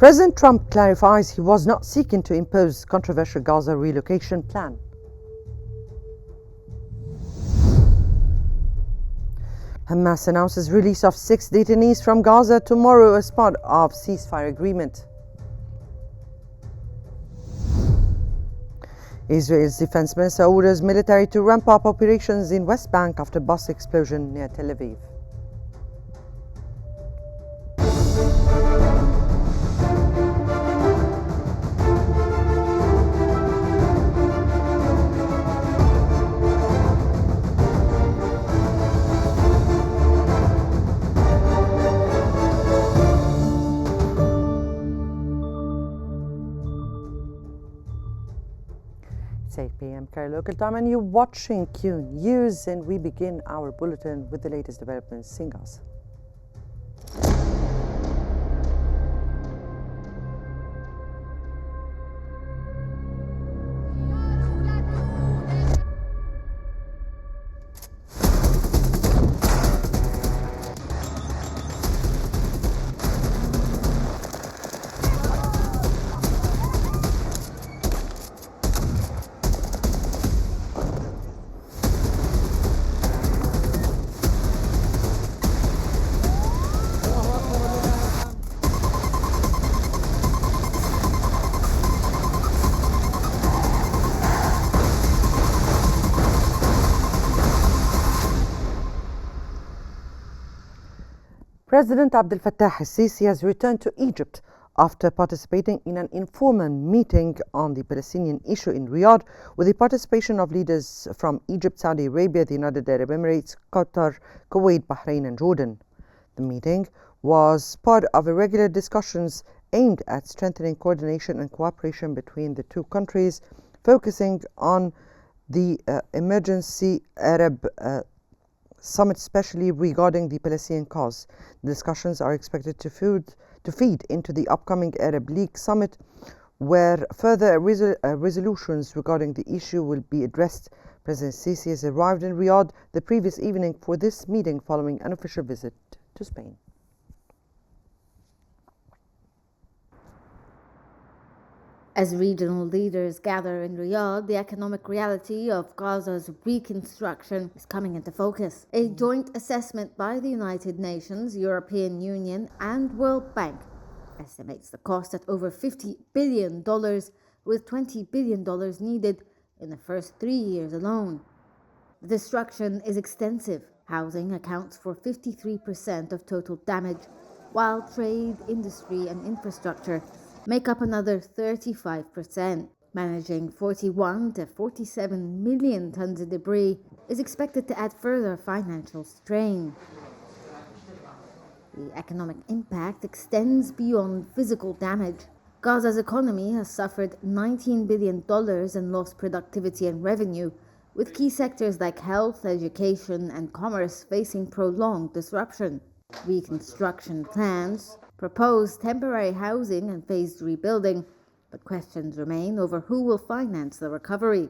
President Trump clarifies he was not seeking to impose controversial Gaza relocation plan. Hamas announces release of 6 detainees from Gaza tomorrow as part of ceasefire agreement. Israel's defense minister orders military to ramp up operations in West Bank after bus explosion near Tel Aviv. It's 8 p.m. Cairo local time and you're watching Qnews, and we begin our bulletin with the latest developments in Gaza. President Abdel Fattah al-Sisi has returned to Egypt after participating in an informal meeting on the Palestinian issue in Riyadh with the participation of leaders from Egypt, Saudi Arabia, the United Arab Emirates, Qatar, Kuwait, Bahrain and Jordan. The meeting was part of regular discussions aimed at strengthening coordination and cooperation between the two countries, focusing on the emergency Arab summit, especially regarding the Palestinian cause. The discussions are expected to feed into the upcoming Arab League summit, where further resolutions regarding the issue will be addressed. President Sisi has arrived in Riyadh the previous evening for this meeting following an official visit to Spain. As regional leaders gather in Riyadh, the economic reality of Gaza's reconstruction is coming into focus. A joint assessment by the United Nations, European Union and World Bank estimates the cost at over $50 billion, with $20 billion needed in the first 3 years alone. The destruction is extensive. Housing accounts for 53% of total damage, while trade, industry and infrastructure make up another 35%. Managing 41 to 47 million tons of debris is expected to add further financial strain. The economic impact extends beyond physical damage. Gaza's economy has suffered $19 billion in lost productivity and revenue, with key sectors like health, education and commerce facing prolonged disruption. Reconstruction plans propose temporary housing and phased rebuilding, but questions remain over who will finance the recovery.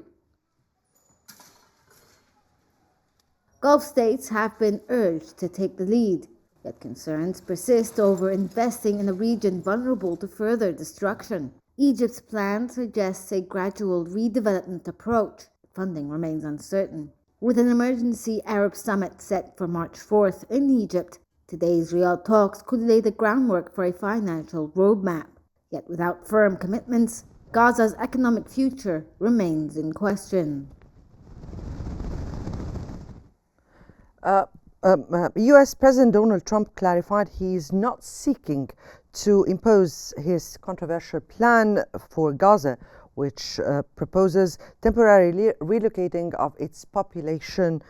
Gulf states have been urged to take the lead, yet concerns persist over investing in a region vulnerable to further destruction. Egypt's plan suggests a gradual redevelopment approach. Funding remains uncertain. With an emergency Arab summit set for March 4th in Egypt, today's Riyadh talks could lay the groundwork for a financial roadmap. Yet without firm commitments, Gaza's economic future remains in question. US President Donald Trump clarified he is not seeking to impose his controversial plan for Gaza, which proposes temporarily relocating of its population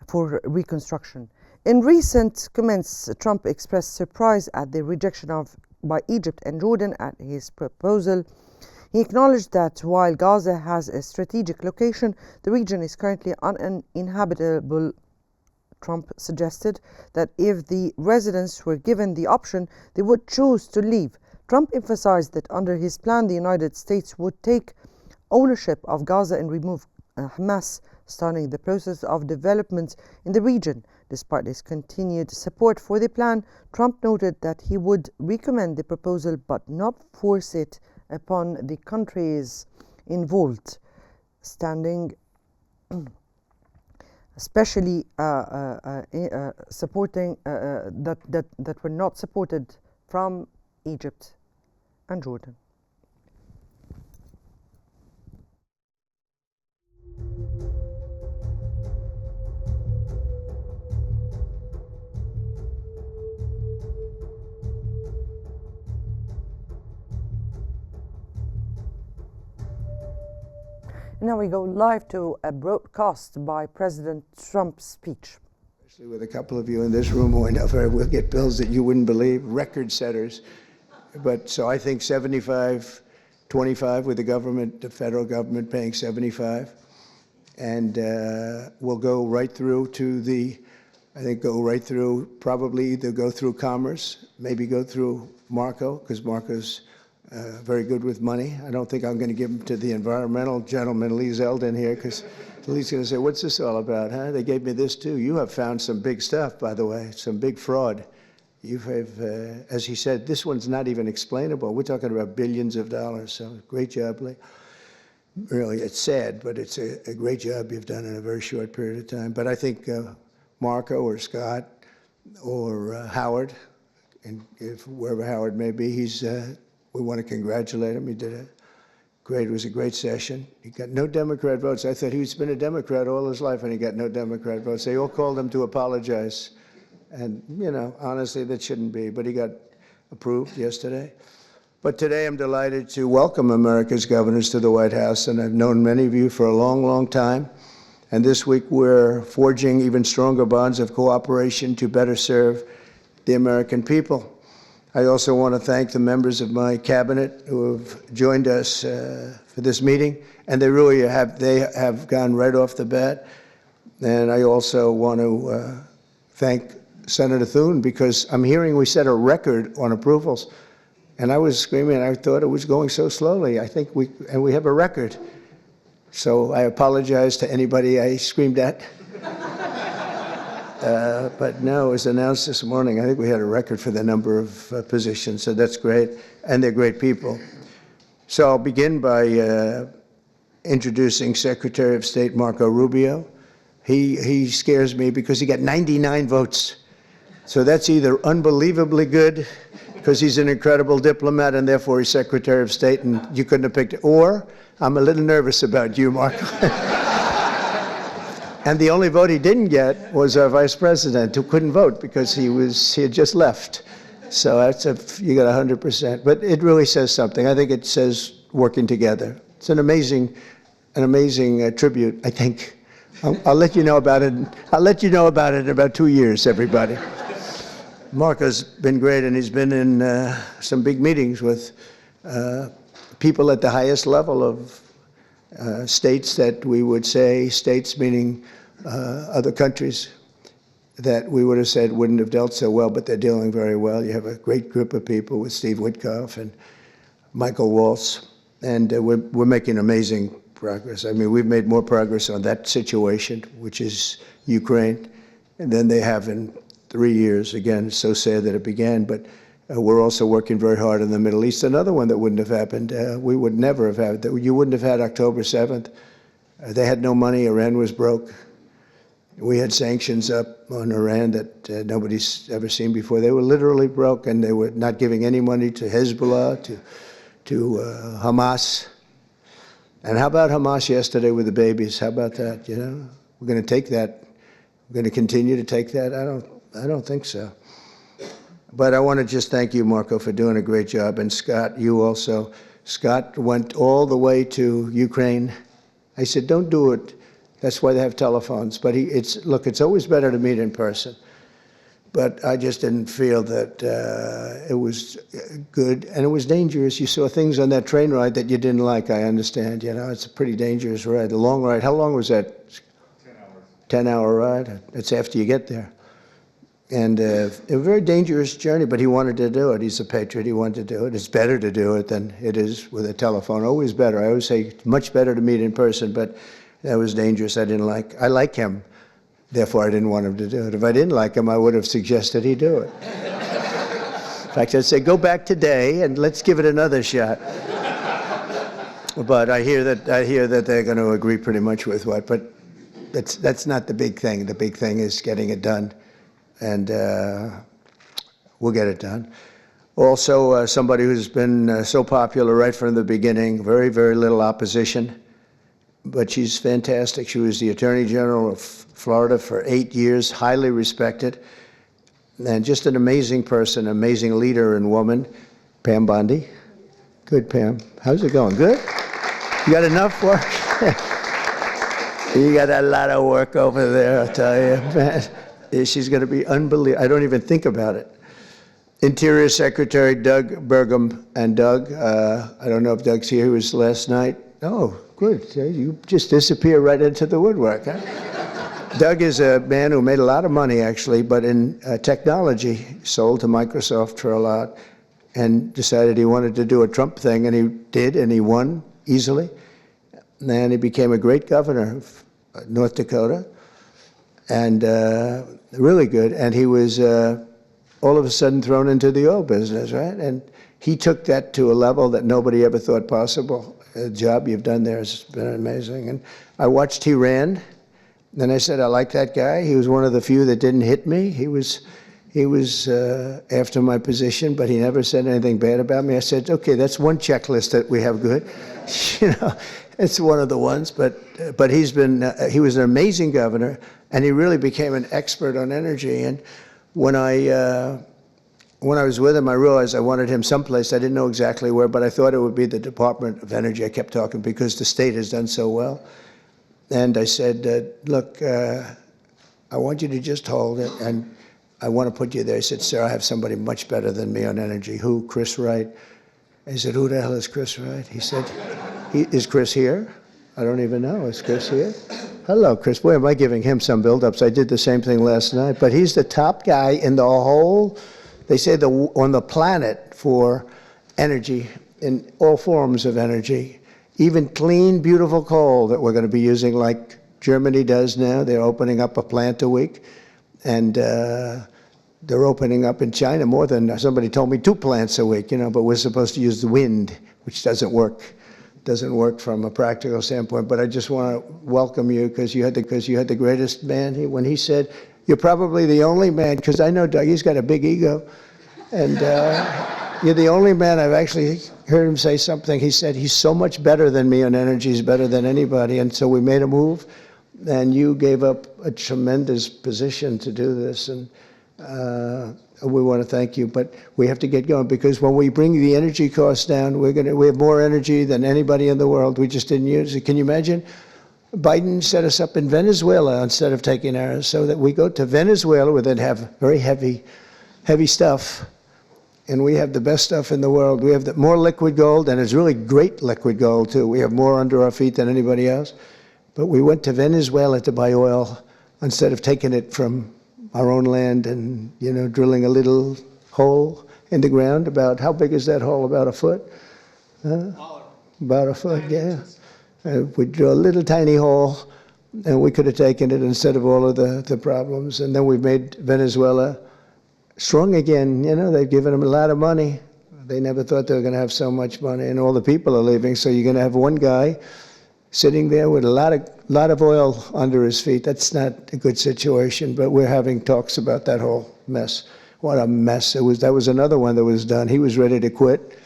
for reconstruction. In recent comments, Trump expressed surprise at the rejection by Egypt and Jordan at his proposal. He acknowledged that while Gaza has a strategic location, the region is currently uninhabitable. Trump suggested that if the residents were given the option, they would choose to leave. Trump emphasized that under his plan, the United States would take ownership of Gaza and remove Hamas starting the process of development in the region. Despite his continued support for the plan, Trump noted that he would recommend the proposal but not force it upon the countries involved, standing especially supporting that were not supported from Egypt and Jordan. Now we go live to a broadcast by President Trump's speech. Especially with a couple of you in this room who I know we'll get bills that you wouldn't believe, record setters. But so I think 75-25 with the government, the federal government paying 75. And we'll go right through to probably either go through Commerce, maybe go through Marco, because Marco's very good with money. I don't think I'm going to give him to the environmental gentleman, Lee Zeldin here, because Lee's going to say, what's this all about, huh? They gave me this too. You have found some big stuff, by the way, some big fraud. You have, as he said, this one's not even explainable. We're talking about billions of dollars, so great job, Lee. Really, it's sad, but it's a great job you've done in a very short period of time. But I think Marco or Scott or Howard, and if wherever Howard may be, we want to congratulate him. He did it was a great session. He got no Democrat votes. I thought he's been a Democrat all his life and he got no Democrat votes. They all called him to apologize. And, honestly, that shouldn't be, but he got approved yesterday. But today I'm delighted to welcome America's governors to the White House, and I've known many of you for a long, long time. And this week we're forging even stronger bonds of cooperation to better serve the American people. I also want to thank the members of my cabinet who have joined us for this meeting, and they have gone right off the bat. And I also want to thank Senator Thune, because I'm hearing we set a record on approvals. And I was screaming, I thought it was going so slowly. I think we have a record. So I apologize to anybody I screamed at. But no, it was announced this morning. I think we had a record for the number of positions, so that's great. And they're great people. So I'll begin by introducing Secretary of State Marco Rubio. He scares me because he got 99 votes. So that's either unbelievably good, because he's an incredible diplomat and therefore he's Secretary of State and you couldn't have picked it, or I'm a little nervous about you, Marco. And the only vote he didn't get was our Vice President, who couldn't vote because he had just left. So you got 100%. But it really says something. I think it says working together. It's an amazing tribute, I think. I'll let you know about it. I'll let you know about it in about 2 years, everybody. Marco's been great, and he's been in some big meetings with people at the highest level of states that we would say, states meaning other countries that we would have said wouldn't have dealt so well, but they're dealing very well. You have a great group of people with Steve Witkoff and Michael Waltz, and we're making amazing progress. I mean, we've made more progress on that situation, which is Ukraine, than they have in 3 years. Again, it's so sad that it began, but we're also working very hard in the Middle East. Another one that wouldn't have happened, we would never have had, that you wouldn't have had October 7th. They had no money, Iran was broke. We had sanctions up on Iran that nobody's ever seen before. They were literally broke, and they were not giving any money to Hezbollah, to Hamas. And how about Hamas yesterday with the babies? How about that, We're going to take that. We're going to continue to take that? I don't think so. But I want to just thank you, Marco, for doing a great job. And Scott, you also. Scott went all the way to Ukraine. I said, don't do it. That's why they have telephones. But it's always better to meet in person. But I just didn't feel that it was good. And it was dangerous. You saw things on that train ride that you didn't like, I understand. It's a pretty dangerous ride, a long ride. How long was that? 10 hours. 10-hour ride? That's after you get there. And a very dangerous journey, but he wanted to do it. He's a patriot. He wanted to do it. It's better to do it than it is with a telephone. Always better. I always say it's much better to meet in person. But That was dangerous. I like him. Therefore, I didn't want him to do it. If I didn't like him, I would have suggested he do it. In fact, I'd say, go back today and let's give it another shot. But I hear that they're going to agree pretty much with what. But that's not the big thing. The big thing is getting it done, and we'll get it done. Also, somebody who's been so popular right from the beginning, very, very little opposition, but she's fantastic. She was the Attorney General of Florida for 8 years, highly respected, and just an amazing person, amazing leader and woman, Pam Bondi. Good, Pam. How's it going? Good? You got enough work? You got a lot of work over there, I'll tell you, man. She's going to be unbelievable. I don't even think about it. Interior Secretary Doug Burgum, and Doug, I don't know if Doug's here, he was last night. Oh, good. You just disappear right into the woodwork, huh? Doug is a man who made a lot of money, actually, but in technology, sold to Microsoft for a lot, and decided he wanted to do a Trump thing, and he did, and he won easily. And he became a great governor of North Dakota, and really good. And he was all of a sudden thrown into the oil business, right? And he took that to a level that nobody ever thought possible. The job you've done there has been amazing. And I watched he ran. Then I said, I like that guy. He was one of the few that didn't hit me. He was after my position, but he never said anything bad about me. I said, okay, that's one checklist that we have good. You know, it's one of the ones. But he was an amazing governor, and he really became an expert on energy. And when I was with him, I realized I wanted him someplace. I didn't know exactly where, but I thought it would be the Department of Energy. I kept talking because the state has done so well. And I said, look, I want you to just hold it, and I want to put you there. He said, sir, I have somebody much better than me on energy. Who? Chris Wright. I said, who the hell is Chris Wright? He said, is Chris here? I don't even know. Is Chris here? Hello, Chris. Boy, am I giving him some build-ups. I did the same thing last night. But he's the top guy in the whole, they say, on the planet for energy, in all forms of energy. Even clean, beautiful coal that we're going to be using like Germany does now. They're opening up a plant a week. And they're opening up in China more than, somebody told me, 2 plants a week, you know, but we're supposed to use the wind, which doesn't work. Doesn't work from a practical standpoint. But I just want to welcome you because you had the greatest man. When he said, you're probably the only man, because I know Doug, he's got a big ego. And you're the only man I've actually heard him say something. He said, he's so much better than me on energy, he's better than anybody. And so we made a move, and you gave up a tremendous position to do this. And we want to thank you, but we have to get going because when we bring the energy costs down, we have more energy than anybody in the world. We just didn't use it. Can you imagine? Biden set us up in Venezuela instead of taking ours, so that we go to Venezuela where they'd have very heavy stuff, and we have the best stuff in the world. We have more liquid gold, and it's really great liquid gold too. We have more under our feet than anybody else. But we went to Venezuela to buy oil instead of taking it from our own land and, you know, drilling a little hole in the ground. About how big is that hole? About a foot? About a foot, yeah. We drill a little tiny hole, and we could have taken it instead of all of the problems. And then we've made Venezuela strong again. You know, they've given them a lot of money. They never thought they were going to have so much money, and all the people are leaving. So you're going to have one guy sitting there with a lot of oil under his feet. That's not a good situation, but we're having talks about that whole mess. What a mess. That was another one that was done. He was ready to quit.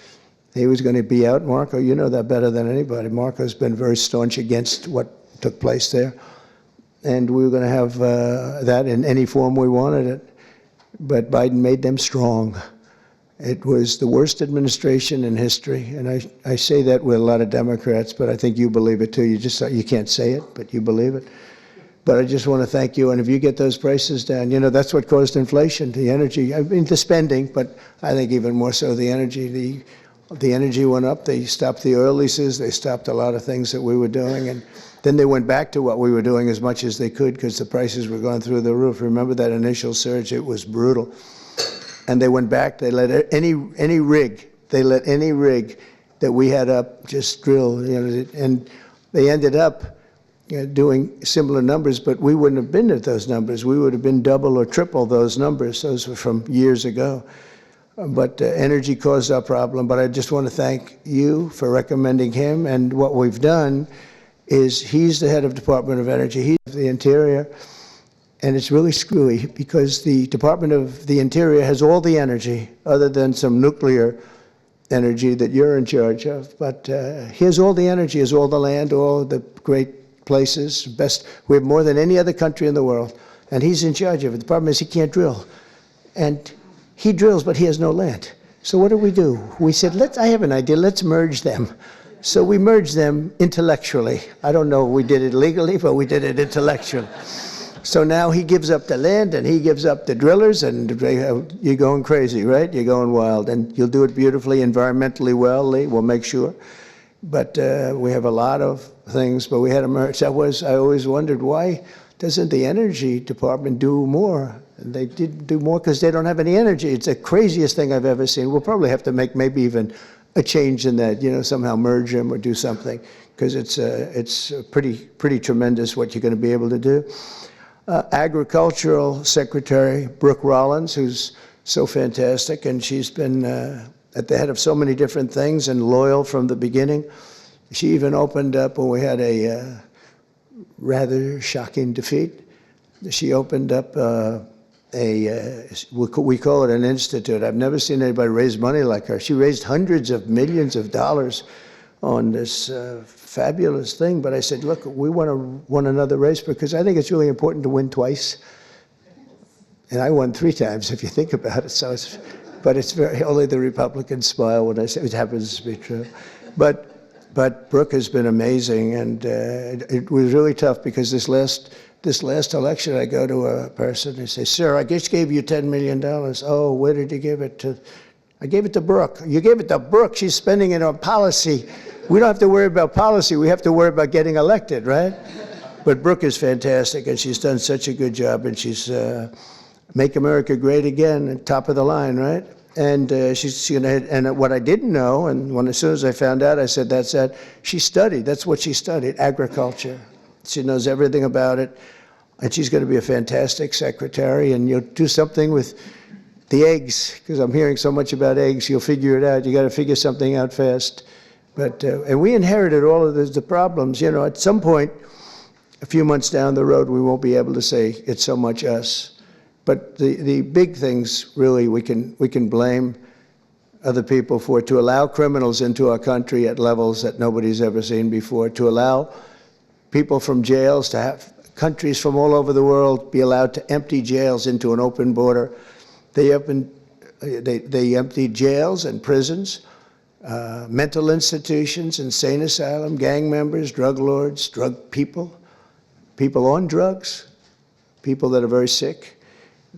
He was going to be out. Marco, you know that better than anybody. Marco's been very staunch against what took place there. And we were going to have that in any form we wanted it. But Biden made them strong. It was the worst administration in history, and I say that with a lot of Democrats, but I think you believe it too. You can't say it, but you believe it. But I just want to thank you, and if you get those prices down, you know, that's what caused inflation, the energy. I mean, the spending, but I think even more so the energy. The energy went up. They stopped the oil leases. They stopped a lot of things that we were doing, and then they went back to what we were doing as much as they could because the prices were going through the roof. Remember that initial surge? It was brutal. And they went back. They let any rig. They let any rig that we had up just drill. You know, and they ended up doing similar numbers, but we wouldn't have been at those numbers. We would have been double or triple those numbers. Those were from years ago. But energy caused our problem. But I just want to thank you for recommending him. And what we've done is he's the head of Department of Energy. He's the Interior. And it's really screwy because the Department of the Interior has all the energy other than some nuclear energy that you're in charge of. But he has all the energy, has all the land, all the great places, best. We have more than any other country in the world. And he's in charge of it. The problem is he can't drill. And he drills, but he has no land. So what do? We said, I have an idea, let's merge them. So we merged them intellectually. I don't know if we did it legally, but we did it intellectually. So now he gives up the land and he gives up the drillers, and you're going crazy, right? You're going wild. And you'll do it beautifully, environmentally well, Lee, we'll make sure. But we have a lot of things, but we had a merge. I always wondered, why doesn't the Energy Department do more? And they did do more because they don't have any energy. It's the craziest thing I've ever seen. We'll probably have to make maybe even a change in that, somehow merge them or do something, because it's pretty tremendous what you're going to be able to do. Agricultural Secretary Brooke Rollins, who's so fantastic, and she's been at the head of so many different things and loyal from the beginning. She even opened up when we had a rather shocking defeat. She opened up we call it an institute. I've never seen anybody raise money like her. She raised hundreds of millions of dollars on this fabulous thing. But I said, look, we want to win another race because I think it's really important to win twice. And I won 3 times, if you think about it. So but it's only the Republicans smile when I say it happens to be true. But Brooke has been amazing, and it was really tough because this last election, I go to a person and say, sir, I just gave you $10 million. Oh, where did you give it to? I gave it to Brooke. You gave it to Brooke. She's spending it on policy. We don't have to worry about policy. We have to worry about getting elected, right? But Brooke is fantastic, and she's done such a good job, and she's Make America Great Again, top of the line, right? And she's going to, and what I didn't know, and as soon as I found out, I said, that's that. She studied, that's what she studied, agriculture. She knows everything about it. And she's going to be a fantastic secretary, and you'll do something with the eggs, because I'm hearing so much about eggs. You'll figure it out. You got to figure something out fast. But and we inherited all of the problems. At some point, a few months down the road, we won't be able to say it's so much us. But the big things, really, we can blame other people for, to allow criminals into our country at levels that nobody's ever seen before, to allow people from jails to have countries from all over the world be allowed to empty jails into an open border. They emptied jails and prisons, mental institutions, insane asylum, gang members, drug lords, drug people on drugs, people that are very sick.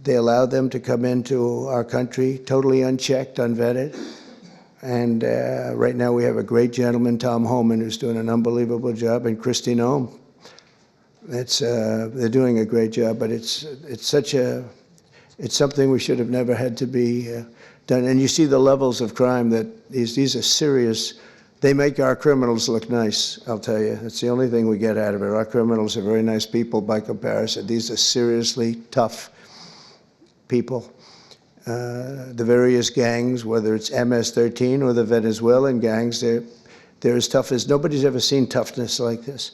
They allowed them to come into our country totally unchecked, unvetted. And right now we have a great gentleman, Tom Homan, who's doing an unbelievable job, and Kristi Noem. They're doing a great job, but it's something we should have never had to be done. And you see the levels of crime that these are serious. They make our criminals look nice, I'll tell you. That's the only thing we get out of it. Our criminals are very nice people by comparison. These are seriously tough people. The various gangs, whether it's MS-13 or the Venezuelan gangs, they're as tough as nobody's ever seen toughness like this.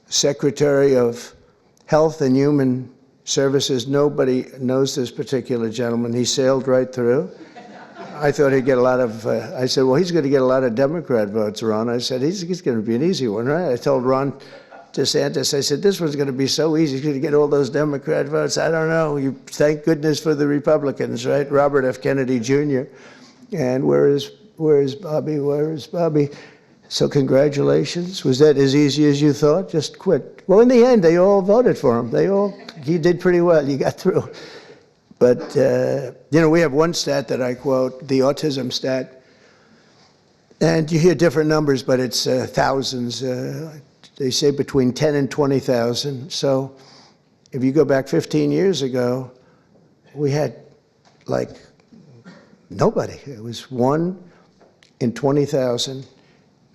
Secretary of Health and Human Services, nobody knows this particular gentleman. He sailed right through. I thought he'd get a lot of, I said, well, he's going to get a lot of Democrat votes, Ron. I said, he's going to be an easy one, right? I told Ron DeSantis, I said, this one's going to be so easy. He's going to get all those Democrat votes. I don't know. You thank goodness for the Republicans, right? Robert F. Kennedy Jr. And where is Bobby? Where is Bobby? So congratulations. Was that as easy as you thought? Just quit. Well, in the end, they all voted for him. He did pretty well. You got through. But, we have one stat that I quote, the autism stat. And you hear different numbers, but it's thousands. They say between 10 and 20,000. So if you go back 15 years ago, we had like nobody. It was 1 in 20,000.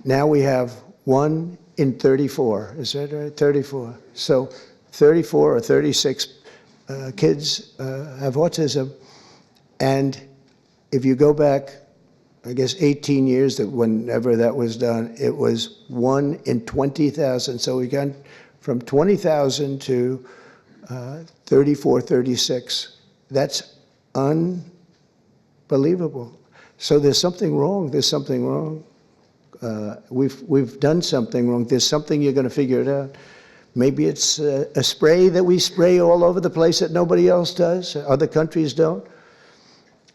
Now we have 1 in 34. Is that right? 34. So 34 or 36 kids have autism. And if you go back, I guess 18 years, that whenever that was done, it was 1 in 20,000. So we got from 20,000 to 34, 36. That's unbelievable. So there's something wrong. There's something wrong. We've done something wrong. There's something, you're going to figure it out. Maybe it's a spray that we spray all over the place that nobody else does. Other countries don't.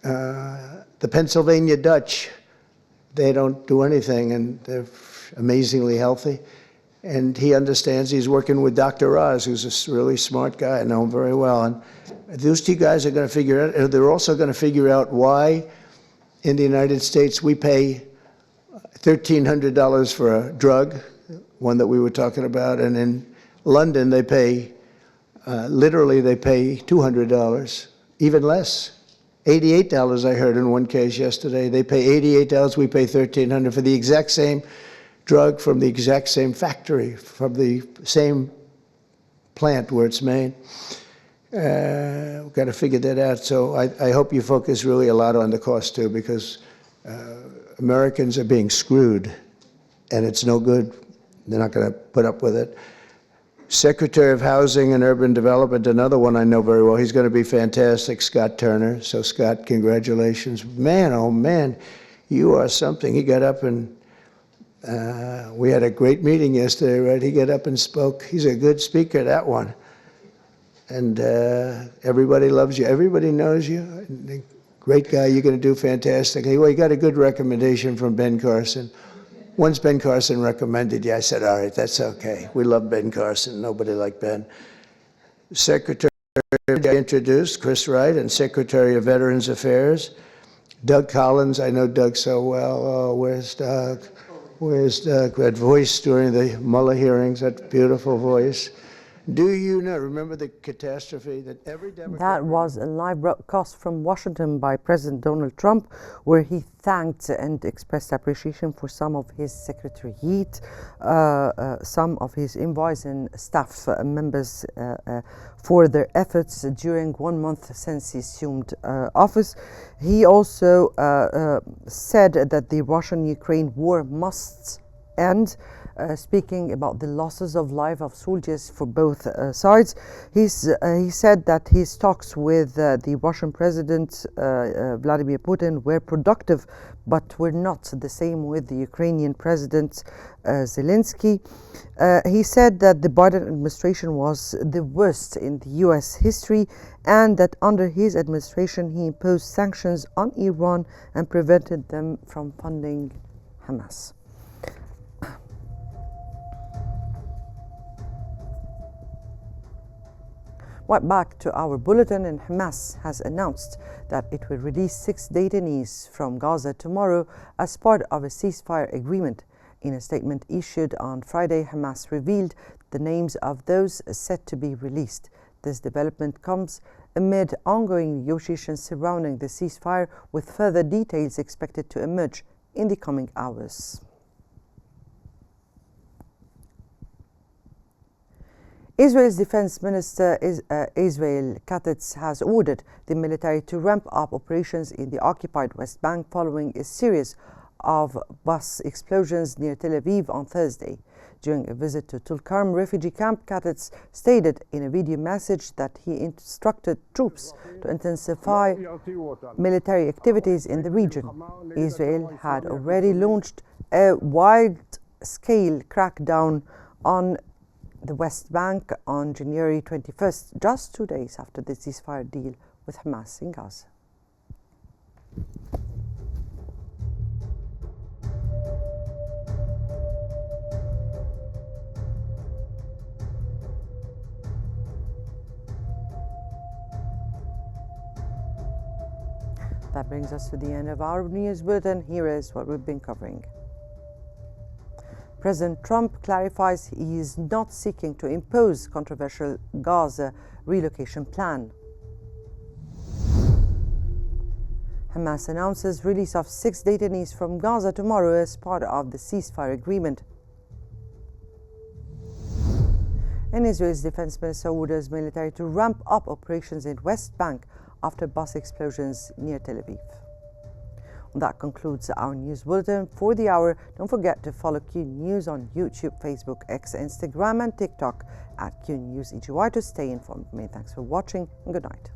The Pennsylvania Dutch, they don't do anything, and they're amazingly healthy. And he understands. He's working with Dr. Oz, who's a really smart guy. I know him very well. And those two guys are going to figure it out. And they're also going to figure out why in the United States we pay $1,300 for a drug, one that we were talking about. And in London, they pay, literally, they pay $200, even less. $88, I heard in one case yesterday. They pay $88, we pay $1,300 for the exact same drug from the exact same factory, from the same plant where it's made. We've got to figure that out. So I hope you focus really a lot on the cost too, because Americans are being screwed, and it's no good. They're not going to put up with it. Secretary of Housing and Urban Development, another one I know very well. He's going to be fantastic, Scott Turner. So Scott, congratulations. Man, oh man, you are something. He got up and we had a great meeting yesterday, right? He got up and spoke. He's a good speaker, that one. And everybody loves you. Everybody knows you. Great guy. You're going to do fantastically. Well, you got a good recommendation from Ben Carson. Once Ben Carson recommended you, I said, all right, that's okay. We love Ben Carson. Nobody like Ben. Secretary I introduced, Chris Wright, and Secretary of Veterans Affairs, Doug Collins. I know Doug so well. Oh, where's Doug? Where's Doug? That voice during the Mueller hearings, that beautiful voice. Do you know, remember the catastrophe that every Democrat... That was a live broadcast from Washington by President Donald Trump, where he thanked and expressed appreciation for some of his secretariat, some of his envoys and staff members for their efforts during 1 month since he assumed office. He also said that the Russian-Ukraine war must end. Speaking about the losses of life of soldiers for both sides, he said that his talks with the Russian President Vladimir Putin were productive, but were not the same with the Ukrainian President Zelensky. He said that the Biden administration was the worst in the U.S. history, and that under his administration he imposed sanctions on Iran and prevented them from funding Hamas. Right back to our bulletin, and Hamas has announced that it will release 6 detainees from Gaza tomorrow as part of a ceasefire agreement. In a statement issued on Friday, Hamas revealed the names of those set to be released. This development comes amid ongoing negotiations surrounding the ceasefire, with further details expected to emerge in the coming hours. Israel's Defense Minister Israel Katz has ordered the military to ramp up operations in the occupied West Bank following a series of bus explosions near Tel Aviv on Thursday. During a visit to Tulkarm refugee camp, Katz stated in a video message that he instructed troops to intensify military activities in the region. Israel had already launched a wide-scale crackdown on the West Bank on January 21st, just 2 days after the ceasefire deal with Hamas in Gaza. That brings us to the end of our news bulletin. Here is what we've been covering. President Trump clarifies he is not seeking to impose controversial Gaza relocation plan. Hamas announces release of 6 detainees from Gaza tomorrow as part of the ceasefire agreement. And Israel's defense minister orders military to ramp up operations in West Bank after bus explosions near Tel Aviv. That concludes our news bulletin for the hour. Don't forget to follow Qnews on YouTube, Facebook, X, Instagram, and TikTok at Qnews EGY to stay informed. Many thanks for watching and good night.